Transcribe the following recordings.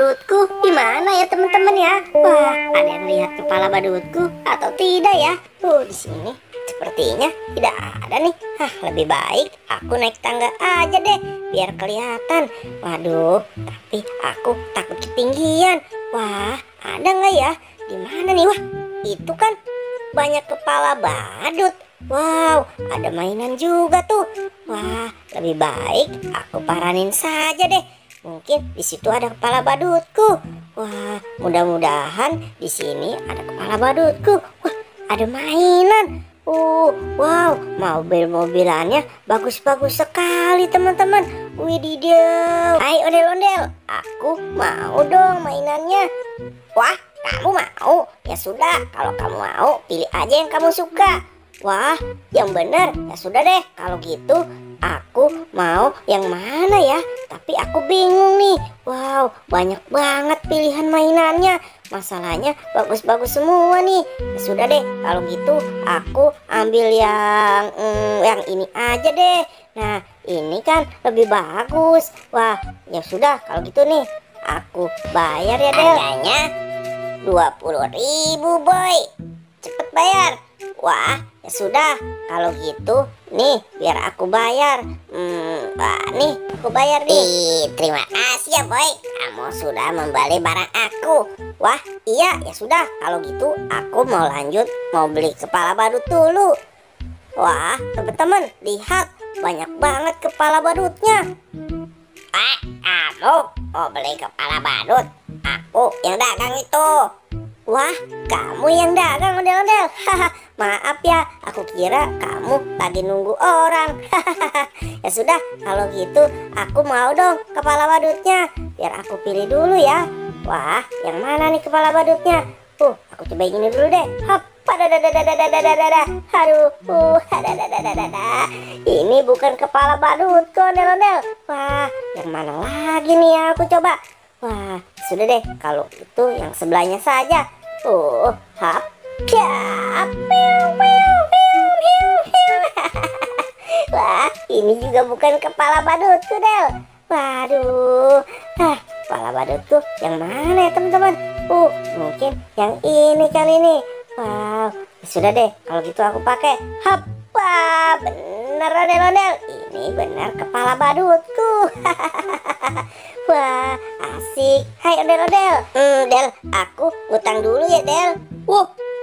badutku di mana ya teman-teman ya? Wah, ada yang lihat kepala badutku atau tidak ya? Di sini sepertinya tidak ada nih. Lebih baik aku naik tangga aja deh biar kelihatan. Waduh, tapi aku takut ketinggian. Wah, ada nggak ya? Di mana nih? Wah, itu kan banyak kepala badut. Wow, ada mainan juga tuh. Wah, lebih baik aku paranin saja deh. Mungkin di situ ada kepala badutku. Wah, mudah-mudahan di sini ada kepala badutku. Wah, ada mainan. Wow, mobil-mobilannya bagus-bagus sekali teman-teman. Wididaw. Hai ondel-ondel, aku mau dong mainannya. Wah, kamu mau? Ya sudah, kalau kamu mau pilih aja yang kamu suka. Wah, yang benar. Ya sudah deh, kalau gitu aku mau yang mana ya? Tapi aku bingung nih. Wow, banyak banget pilihan mainannya. Masalahnya bagus-bagus semua nih. Ya sudah deh, kalau gitu aku ambil yang ini aja deh. Nah, ini kan lebih bagus. Wah, ya sudah kalau gitu nih aku bayar ya deh. Harganya 20.000 boy. Cepet bayar. Wah, ya sudah kalau gitu nih biar aku bayar. Nih aku bayar nih. Terima kasih ya boy, kamu sudah membeli barang aku. Wah iya, ya sudah kalau gitu aku mau lanjut, mau beli kepala badut dulu. Wah teman-teman lihat, banyak banget kepala badutnya. Kamu mau beli kepala badut? Aku yang dagang itu. Wah, kamu yang dagang ondel-ondel. Maaf ya, aku kira kamu lagi nunggu orang. Ya sudah, kalau gitu aku mau dong kepala badutnya. Biar aku pilih dulu ya. Wah, yang mana nih kepala badutnya? Aku coba yang ini dulu deh. Ini bukan kepala badutku ondel-ondel. Wah, yang mana lagi nih ya aku coba. Wah, sudah deh, kalau itu yang sebelahnya saja. Wah, ini juga bukan kepala badutku, Del. Waduh, kepala badutku yang mana ya teman-teman? Mungkin yang ini kali ini. Wow, sudah deh, kalau gitu aku pakai. Bener ondel-ondel, ini benar kepala badutku. Wah, asik. Hai ondel-ondel. Del, aku ngutang dulu ya, Del.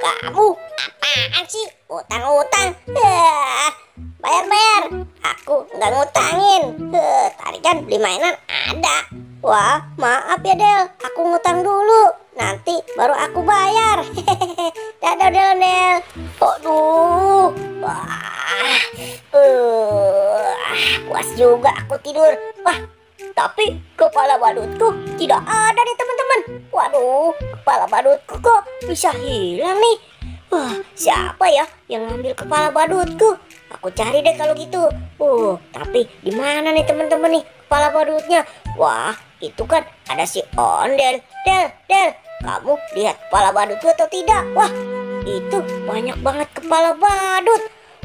Kamu apaan sih? Utang-utang. Bayar-bayar. Aku nggak ngutangin. Tadi kan beli mainan ada. Wah, maaf ya, Del. Aku ngutang dulu. Nanti baru aku bayar. Dadah, ondel-ondel. Aduh. Puas juga aku tidur. Wah, tapi kepala badutku tidak ada nih teman-teman. Waduh, kepala badutku kok bisa hilang nih. Wah, siapa ya yang ngambil kepala badutku? Aku cari deh kalau gitu. Tapi di mana nih teman-teman nih kepala badutnya? Wah, itu kan ada si ondel. Del, kamu lihat kepala badutku atau tidak? Wah, itu banyak banget kepala badut.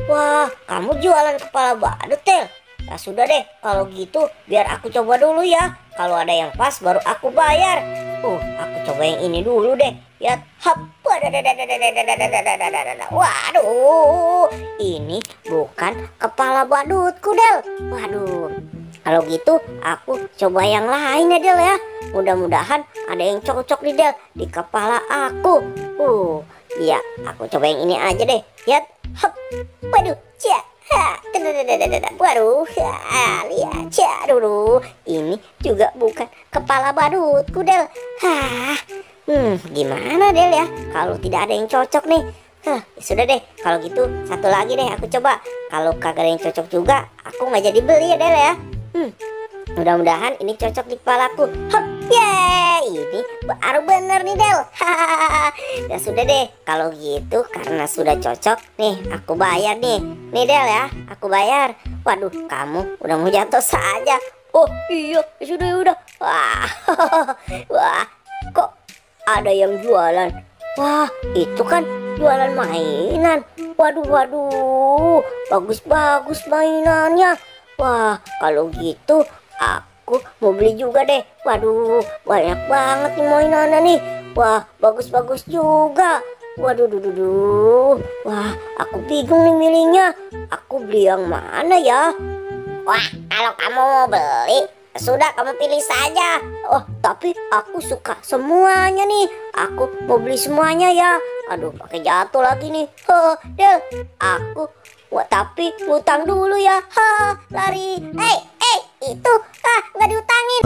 Wah, kamu jualan kepala badut, Del? Ya sudah deh, kalau gitu biar aku coba dulu ya. Kalau ada yang pas baru aku bayar. Aku coba yang ini dulu deh. Ya, waduh, ini bukan kepala badutku, Del. Waduh, kalau gitu aku coba yang lain ya, Del ya. Mudah-mudahan ada yang cocok nih, Del, di kepala aku. Iya, aku coba yang ini aja deh. Lihat, waduh, waduh, lihat dulu. Ini juga bukan kepala badutku, Del. Gimana, Del ya? Kalau tidak ada yang cocok nih. Sudah deh, kalau gitu satu lagi deh aku coba. Kalau kagak ada yang cocok juga, aku nggak jadi beli ya, Del ya. Mudah-mudahan ini cocok di kepalaku. Ini baru bener nih, Del. Ya sudah deh, kalau gitu karena sudah cocok nih, aku bayar nih. Nih, Del ya, aku bayar. Waduh, kamu udah mau jatuh saja. Iya, sudah. Wah, kok ada yang jualan? Wah, itu kan jualan mainan. Waduh, bagus-bagus mainannya. Wah, kalau gitu aku mau beli juga deh. Waduh, banyak banget nih mainannya nih. Wah, bagus-bagus juga. Waduh, duh, duh, duh. Wah, aku bingung nih milihnya. Aku beli yang mana ya? Wah, kalau kamu mau beli, sudah kamu pilih saja. Oh, tapi aku suka semuanya nih. Aku mau beli semuanya ya. Aduh, pakai jatuh lagi nih. Del, aku tapi ngutang dulu ya. Lari. Itu nggak diutangin.